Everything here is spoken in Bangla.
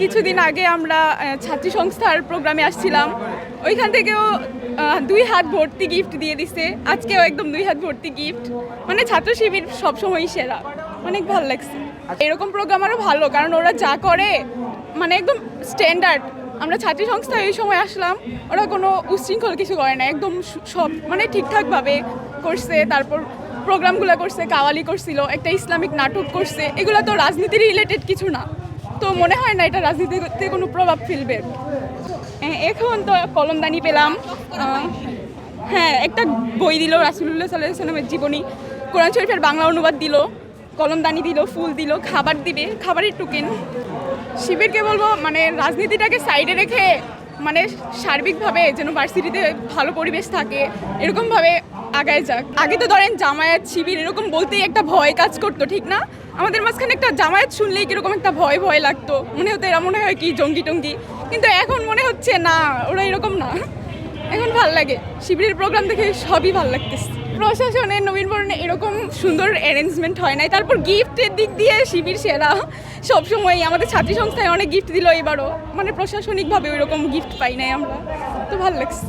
কিছুদিন আগে আমরা ছাত্রী সংস্থার প্রোগ্রামে আসছিলাম, ওইখান থেকেও 2 হাত ভর্তি গিফট দিয়ে দিছে। আজকেও একদম 2 হাত ভর্তি গিফট, মানে ছাত্র শিবির সবসময়ই সেরা, অনেক ভালো লাগছে। এরকম প্রোগ্রাম আরও ভালো, কারণ ওরা যা করে মানে একদম স্ট্যান্ডার্ড। আমরা ছাত্রী সংস্থায় এই সময় আসলাম, ওরা কোনো উচ্ছৃঙ্খল কিছু করে না, একদম সব মানে ঠিকঠাকভাবে করছে। তারপর প্রোগ্রামগুলো করছে, কাওয়ালি করছিল, একটা ইসলামিক নাটক করছে। এগুলো তো রাজনীতি রিলেটেড কিছু না, তো মনে হয় না এটা রাজনীতিতে কোনো প্রভাব ফেলবে। এখন তো কলমদানি পেলাম, হ্যাঁ একটা বই দিল রাসূলুল্লাহ সাল্লাল্লাহু আলাইহি ওয়াসাল্লামের জীবনী, কোরআন শরীফের বাংলা অনুবাদ দিল, কলমদানি দিল, ফুল দিল, খাবার দিবে, খাবারের টোকেন। শিবিরকে বলবো মানে রাজনীতিটাকে সাইডে রেখে মানে সার্বিকভাবে যেন ভার্সিটিতে ভালো পরিবেশ থাকে, এরকমভাবে আগায় যাক। আগে তো ধরেন জামায়াত শিবির এরকম বলতেই একটা ভয় কাজ করতো, ঠিক না? আমাদের মাঝখানে একটা জামায়াত শুনলেই কীরকম একটা ভয় ভয় লাগতো, মনে হতো এরা মনে হয় কি জঙ্গি টঙ্গি, কিন্তু এখন মনে হচ্ছে না, ওরা এরকম না। এখন ভাল লাগে, শিবিরের প্রোগ্রাম দেখে সবই ভাল লাগতেছে। প্রশাসনের নবীনবরণে এরকম সুন্দর অ্যারেঞ্জমেন্ট হয় নাই। তারপর গিফটের দিক দিয়ে শিবির সেরা সবসময়। আমাদের ছাত্রী সংস্থায় অনেক গিফট দিল এবারও, মানে প্রশাসনিকভাবে ওইরকম গিফট পাই নাই আমরা, তো ভালো লাগছে।